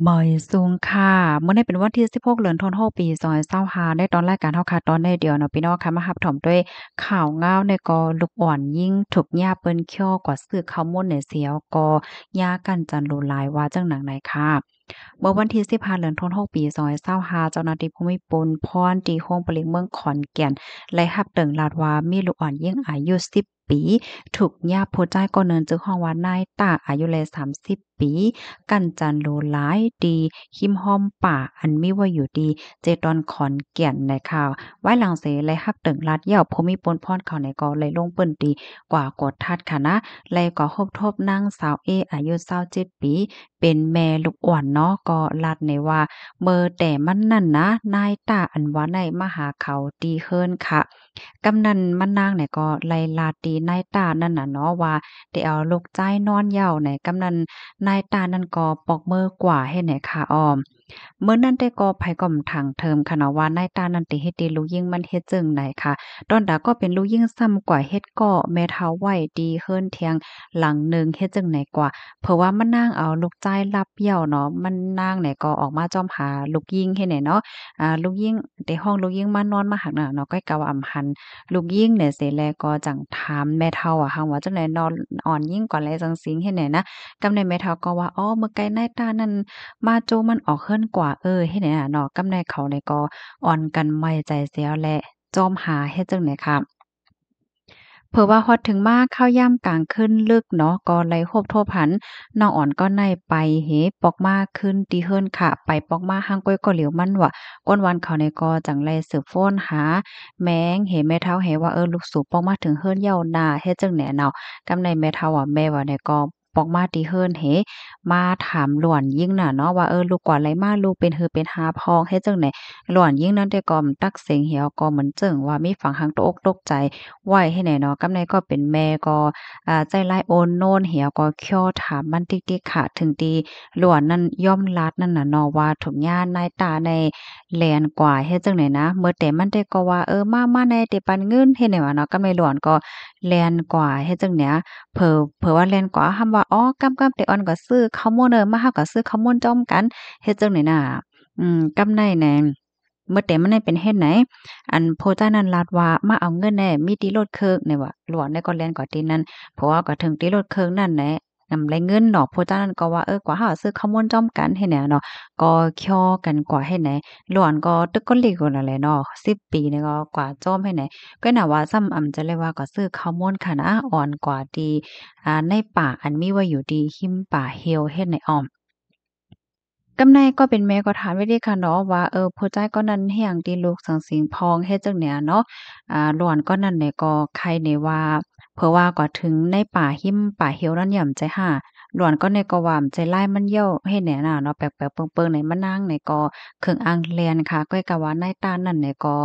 หมอยสูงค่ะมื้อนี้เป็นวันที่16เดือนธันวาคมปี2025ได้ตอนรายการเฮาค่ะตอนนี้เดียวเนาะพี่น้องค่ะมารับถมด้วยข่าวง้าวในกอลูกอ่อนยิ่งถูกย่าเปิ้นเคี้ยวกว่าซื้อข้าวมุ้นในเสียวกอย่ากันจันโลหลายว่าจังหนังไหนค่ะเมื่อวันที่15เดือนธันวาคมปี2025เจ้าหน้าที่ภูมิพลพรที่โรงผลิตเมืองขอนแก่นไล่รับเติงลาดว่ามีลูกอ่อนยิ่งอายุ10ปีถูกย่าผู้ใจก็เนินจึกฮ้องว่านายตาอายุแล30ปีกันจันโลหลายดีหิมห้อมป่าอันมีไว้อยู่ดีเจตอนขอนแก่นในข่าวไว้หลังเสไลฮับตึงลาดเหย้าภูมิพลพรเขาในก็เลยลงเปิ้นตีกว่ากดทัดค่ะนะไลก็คบทบนางสาวเออายุ27ปีเป็นแม่ลูกอ่อนเนาะก็ลาดในว่าเมื่อแต่มันนั่นนะนายตาอันว่าในมาหาเขาดีเฮิรนค่ะกำนันมันนางเนี่ยก็ไล่ลาตีนายตานั่นน่ะเนาะว่าได้เอาลูกจ้ายนอนเหย้าในกำนันนายตานั่นก็ปอกมือกว่าให้ไหนค่ะอ้อมเมื่อนั้นได้ก็ไผก็มถังเทิมค่ะเนาะว่านายตานั่นติเฮ็ดดีลูกยิ่งมันเฮ็ดจึงไหนค่ะตอนดาก็เป็นลูกยิ่งซ้ำกว่าเฮ็ดก็แม่เฒ่าไว้ดีเฮิรนเทียงหลังหนึ่งเฮ็ดจึงไหนกว่าเพราะว่ามันนางเอาลูกจ้ายรับเหย้าเนาะมันนางเนี่ยก็ออกมาจ้อมหาลูกยิ่งเฮ็ดไหนเนาะลูกยิ่งแต่ห้องลูกยิ่งมานอนมาหักน่ะเนาะก็กะว่าอำหัน ลูกยิ่งเนี่ยเสร็จแล้วก็จั่งถามแม่เฒ่าอะหั้นว่าจั่งใดนอนอ่อนยิ่งกว่าแลจั่งซี้เฮ็ดแหน่นะกำาใดแม่เฒ่าก็ว่าอ๋อมื้อไกลนายตานั่นมาโจมันออกเฮิรนกว่าเฮ็ดแหน่น่ะเนาะกำาใดเขาเนี่ยก็อ่อนกันไว้ใจเสียแหละจอมหาเฮ็ดจั่งใดค่ะเผอว่าฮอดถึงมาข้าวยามกลางคืนลึกเนาะก็ไลโฮบโทบหันน้องอ่อนก็ในไปเหปอกมาขึ้นตีเฮิรนค่ะไปปอกมาหั้งก้อยก็เหลียวมันว่าก้นวันเขาในก็จั่งไลสืบฟ้นหาแม้งเหแม่เฒ่าเหว่าลูกสู่ปอกมาถึงเฮิรนเหย้าหน้าเฮ็ดจั่งแหน่เนาะกำในแม่เฒ่าว่าแม่ว่าเนี่ยก็ปอกมาที่เฮิรนเหมาถามหลวนยิ่งน่ะเนาะว่าลูกกว่าไรมาลูกเป็นหือเป็นหาพองเฮ็ดจั่งใดหลวนยิ่งนั้นแต่ก็ตักเสียงเหี่ยวก็เหมือนเจิงว่ามีฝังหังตกอกตกใจ ไหว้ให้แหน่เนาะกำในก็เป็นแม่ก็ใจร้ายโอนโน้นเหี่ยวก็เคี้ยวถามมันติ๊กๆค่ะถึงตีหลวนนั่นย่อมลัดนั่นน่ะเนาะว่าถุงย่านนายตาในแลนกว่าเฮ็ดจังได๋นะเมื่อแต่มันได้ก็ว่ามาแหน่เดี๋ยวปันเงินเฮ็ดแหน่ว่าเนาะกำในหลวนก็แล่นกว่าเฮ็ดจั่งเนี้ยเผลอว่าแล่นกว่าคำว่าอ๋อกำๆแต่อ่อนก็ซื้อข้าวโมนมาเฮาก็ซื้อข้าวโมนจ้อมกันเฮ็ดจั่งใดน่ะกำในแหน่เมื่อแต่มันได้เป็นเฮ็ดไหน อันโพสต์านั้นลาดว่ามาเอาเงินแหน่มีติรถเครื่องเนี่ยว่าหลวงได้ก็แล่นกว่าตินั้นเพราะว่าก็ถึงติรถเครื่องนั่นแหละนำไรเงินเนาะโพสต์านั้นก็ว่ากว่าเฮาซื้อข้าวมันจ้อมกันให้แหน่เนาะก็ย่อกันกว่าให้แหน่หลวนก็ตึกก็ลีกว่านั่นแหละเนาะ10ปีนี่ก็กว่าจ้อมให้แหน่ก็น่ะว่าซ้ำจะเลยว่าก็ซื้อข้าวมันค่ะนะอ่อนกว่าที่ในป่าอันมีไว้อยู่ที่หิมป่าเหี่ยวเฮ็ดในอ้อม กำไนก็เป็นแม่ก็ถามไว้เดะค่ะเนาะว่าผู้ใจก็นั้นเฮียงที่ลูกสังสิงพองเฮ็ดจั่งใดอะเนาะล้วนก็นั่นแหละก็ใครในว่าเพราะว่าก็ถึงในป่าหิมป่าเหี่ยวนั้นย่ำใจห้าล้วนก็ในก็ว่าใจร้ายมันเหี่ยวเฮ็ดแหน่น่ะเนาะแปลกๆเปิงๆในมะนางในก็เครื่องอังแลนค่ะก้อยก็ว่านายตานั่นเนี่ยก็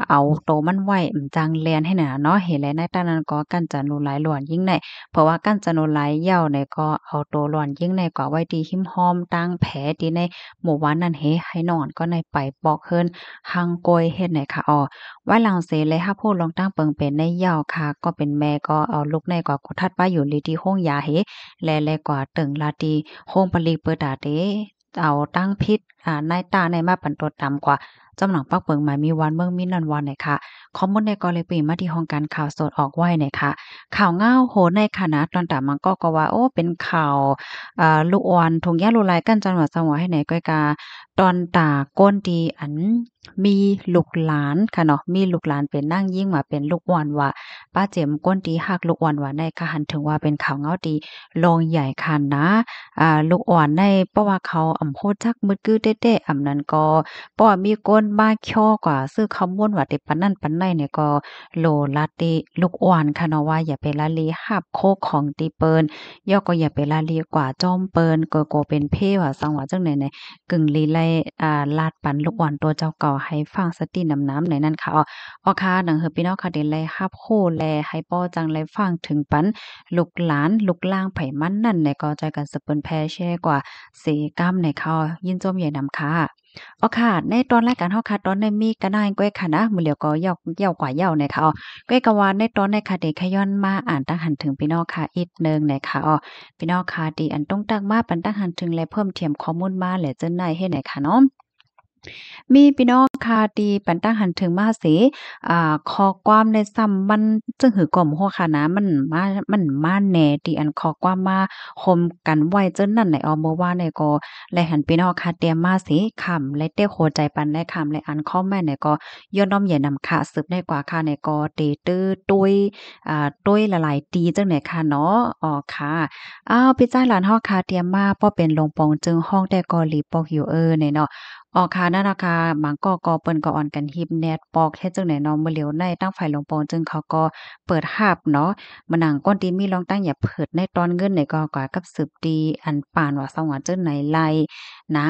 เอาโตมันไว้จังแลนให้น่ะเนาะเห็นแล้วนายตานั้นก็กั้นจะนูหลายล้วนยิ่งใน เพราะว่ากั้นจะโนไลเหย้าเนี่ยก็เอาตัวร่อนยิ่งในกว่าไว้ดีหิ้มห้อมตั้งแผลดีในหมู่บ้านนั้นเฮให้นอนก็ในไปปอกเฮิรนหังโกยเฮ็ดไหนค่ะไว้หลังเสเลยค่ะพูดลองตั้งเปิงเป็นในเหย้าค่ะก็เป็นแม่ก็เอาลูกในกว่าก็ทัดป้าอยู่ลีที่ห้องยาเฮแลกว่าตึงลาตีห้องผลิเปิดดาเตเอาตั้งพิษนายตาในมาปันตัวต่ำกว่าจำหนังปักเปิงหมายมีวันเมืองมีนันวันไหนค่ะข้อมูลในกอเลยปีมาที่ห้องการข่าวสดออกไว้ไหนค่ะ ข่าวเงาโหในคณะตอนตามันก็ว่าโอ้เป็นข่าวลูกอ่อนถุงยาลูลายกันจังหวัดสงขลาให้ไหนก้อยกาตอนตาก้นดีอันมีลูกหลานค่ะเนาะมีลูกหลานเป็นนางยิ่งมาเป็นลูกอ่อนว่าป้าเจ็มก้นดีฮักลูกอ่อนว่าในค่ะหันถึงว่าเป็นข่าวเงาดีโรงใหญ่ค่ะนะลูกอ่อนในเพราะว่าเขาอำโพดจักมึดกือเต๊ะๆอำนั้นก็เพราะว่ามีก้นบ้าค้อกว่าซื้อคำม่วนว่าติปานนั้นปานใดเนี่ยก็ โลลาติลูกอ่อนค่ะเนาะว่าอย่าไปละเลหับโคกของตีเปิ้นย่อก็อย่าไปละเลกว่าจ้อมเปิ้นก็เป็นเพ่ว่าสังว่าจังไหนๆกึ่งลีไลลาดปันลูกอ่อนตัวเจ้าเก่า ให้ฟังสติน้ำๆในนั้นค่ะค่ะหนังเฮอพี่น้องค่ะเดี๋ยวแลรับรู้แลให้ป้อจังแลฟังถึงปันลูกหลานลูกล่างไผมันนั่นในก็ใจกันสะเปิ้นแพ่แช่กว่าเสกรรมในเขายินจมใหญ่นำค่ะค่ะในตอนรายการเฮาค่ะตอนในมีกะนายก้อยค่ะนะมื้อเหลียวก็ยาวกว่าเหในค่ะก้อยกะว่าในตอนในค่ะเดขย้อนมาอ่านตั้งหันถึงพี่น้องค่ะอีกหนึ่งในค่ะพี่น้องค่ะที่อันต้องตักมาปันตั้งหันถึงและเพิ่มเติมข้อมูลมาและเจิ้นได้ให้ไหนค่ะเนาะ มีพี่น้องค่ะที่ปันตั้งหันถึงมาเสข้อความในซ้ำมันจึงหือกล่อมหัวค่ะนะมันมาแหน่ที่อันข้อความมาคมกันไว้เจิ้นนั่นแหละเมื่อวานเนี่ยก็และหันพี่น้องค่ะเตรียมมาสิคำและเต้โคใจปันและคำและอันคอมเมนต์เนี่ยก็ย้อนน้อมใหญ่นำค่ะสืบได้กว่าค่ะเนี่ยก็เตตื้อตุ้ยละลายตีจังไหนค่ะเนาะค่ะพี่จ้าหลานเฮาค่ะเตรียมมาป้อเป็นลงปองจึงห้องแต่ก็หลีปอกอยู่เนี่ยเนาะ ค่ะนั่นน่ะค่ะบางก็เปิ้นก็ออนกันฮิปแนตปอกเฮ็ดจั่งใดเนาะมื้อเหลียวในตั้งฝ่ายหลวงปองจึงเขาก็เปิดรับเนาะมื้อหนังก้นที่มีรองตั้งอย่าเผิดในตอนเงินเนี่ยก็กว่ากับสืบดีอันปานว่าสว่าจั่งไหนไลนะ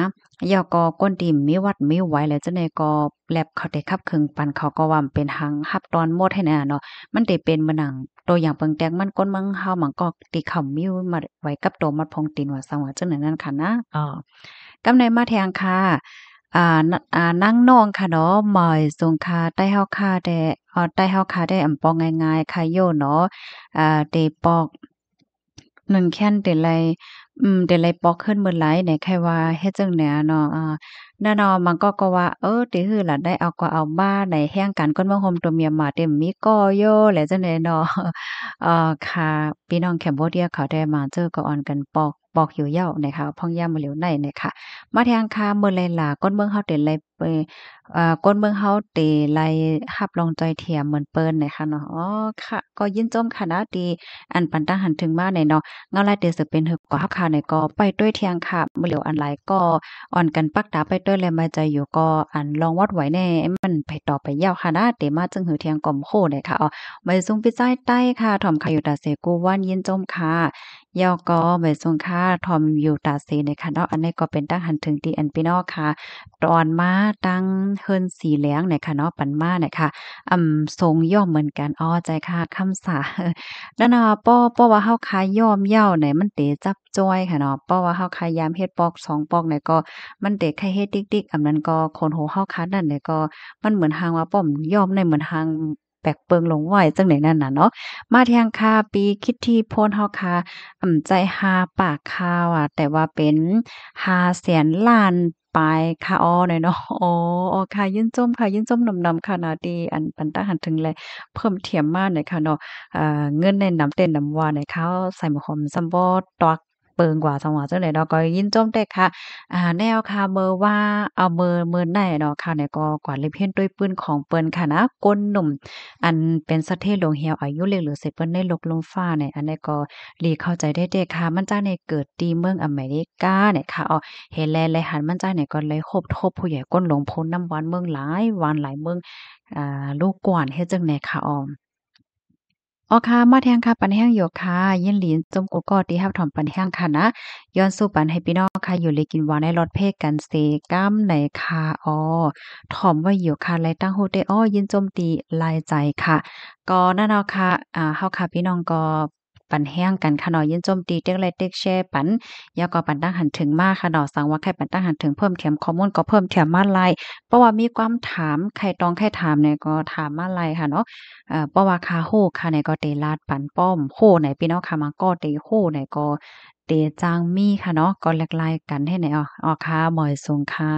ยอก็ก้นที่มีวัดมีไหวแล้วจั่งใดก็แลบเขาได้คับครึงปันเขาก็ว่ามันเป็นหังรับตอนหมดให้แน่เนาะมันได้เป็นมื้อหนังตัวอย่างเปิงแตกมันก้นเมืองเฮามันก็ติเขามีมาไว้กับตัวมัดพงตีนว่าสว่าจั่งนั้นนั่นค่ะนะกำในมาแทงค่ะ นั่งนองค่ะเนาะหมอยสงคาใต้เฮาคาได้ใต้เฮาคาได้อำปองง่ายๆค่ะโยเนาะเตปอก1แค้นเตไลเตไลปอกขึ้นมื้อหลายไหนใครว่าเฮ็ดจั่งใดอะเนาะนั่นเนาะมันก็ว่าติฮื้อล่ะได้เอาก็เอามาไหนแฮ่งกันคนมาห่มตัวเมียหมาเต็มมีก่อโยแล้วจั่งใดเนาะค่ะพี่น้องแคมโบเดียเขาได้มาเจอก็ออนกันปอกอยู่เหย้านะคะพ่องย่ามมื้อเหลียวในนะคะ มาแทงคาเมื่อไรล่ะก้นเมืองเฮาเต็นไรไปก้นเมืองเฮาเตไลรับรองจอยเทียมเหมือนเปิ้นน่ะค่ะเนาะค่ะก็ยินจมค่ะนะที่อันปันตั้งหันถึงมาเนี่ยเนาะเงาลายเตสิเป็นฮึกกว่าฮับค่ะเนี่ยก็ไปด้วยเทียงค่ะมื้อเหลียวอันหลายก็อ่อนกันปักตาไปด้วยแลมาใจอยู่ก็อันลองวัดไหวแน่มันไปต่อไปยาวค่ะนะเตมาจึงหือเทียงก่อมโคเนี่ยค่ะใบซุงปิใจใต้ค่ะถ่อมค่ะอยู่ตาเสกูวันยินจมค่ะยอก็ใบซุงค่ะถ่อมอยู่ตาเสเนี่ยค่ะเนาะอันนี้ก็เป็นตั้งหันถึงที่อันพี่น้องค่ะตอนมาตั้งเฮิรนสีเหลืองเนี่ยค่ะเนาะปันมาเนี่ยค่ะทรงย่อมเหมือนกันใจค่ะคำสานั่นน่ะป้อว่าเฮาคายย่อมเย้าเนี่ยมันเตจับจ้อยค่ะเนาะป้อว่าเฮาคายยามเฮ็ดปอกสองปอกเนี่ยก็มันเตไข่เฮ็ดติ๊กๆอันนั้นก็คนโหเฮาคานั่นเนี่ยก็มันเหมือนหางว่าป้อมย่อมในเหมือนหางแปลกเปิงลงไว้จังได๋นั่นน่ะเนาะมาเที่ยงค่ะปีคิดที่โพนเฮาค่ะใจหาปากคาวแต่ว่าเป็น500,000,000,000ปลายค่ะหน่อยเนาะค่ะยินจมค่ะยินจมนำๆค่ะนาดีอันปันตาหันถึงแลเพิ่มเทียมมาหน่อยค่ะเนาะเงินในน้ำเต้นน้ำว่าเนี่ยเขาใส่หมวกหอมซัมบ่ตวักเปิงกว่าจังหวะจังได๋เนาะก็ยินจมแต่ค่ะแนวค่ะเมื่อว่าเอามื้อไหนเนาะค่ะเนี่ยก็กว่าเลยเพี้ยนด้วยปืนของเปิ้นค่ะนะก้นหนุ่มอันเป็นสะเทศลงเหี่ยวอายุเล็กหรือเสเปิ้นได้ลกลงฟ้าเนี่ยอันนี้ก็หลีเข้าใจได้เด้ค่ะมันจ้าเนี่ยเกิดที่เมืองอเมริกาเนี่ยค่ะเฮแลและหันมันจ้าเนี่ยก็เลยคบทบผู้ใหญ่ก้นหลงพ้นน้ำหวานเมืองหลายหวานหลายเมืองลูกกว้านเฮ็ดจังได๋ค่ะค่ะมาแทงค่ะปันแห้งอยู่ค่ะยินหลีนจมกุดก็ตีรับถอมปันแห้งค่ะนะย้อนสู่ปันให้พี่น้องค่ะอยู่เลยกินหวานในรถเพกกันเสก้ํไหนค่ะถ่อมไว้อยู่ค่ะและตั้งฮู้ได้ยินโจมตีลายใจค่ะก็นั่นเนาะค่ะเฮาค่ะพี่น้องก็ปันแห้งกันค่ะเนาะยินโจมตีเต็กไลค์เต็กแชร์ปันแล้วก็ปันตั้งหันถึงมาค่ะเนาะสั่งว่าใครปันตั้งหันถึงเพิ่มเติมข้อมูลก็เพิ่มเติมมาหลายเพราะว่ามีความถามใครต้องใครถามเนี่ยก็ถามมาหลายค่ะเนาะ เพราะว่าคาโฮค่ะไหนก็เตลาดปันป้อมโฮไหนพี่น้องค่ะมาก็เตโฮไหนก็เตจางมีค่ะเนาะก็แลกๆกันให้ไหนค่ะหมอยสูงค่ะ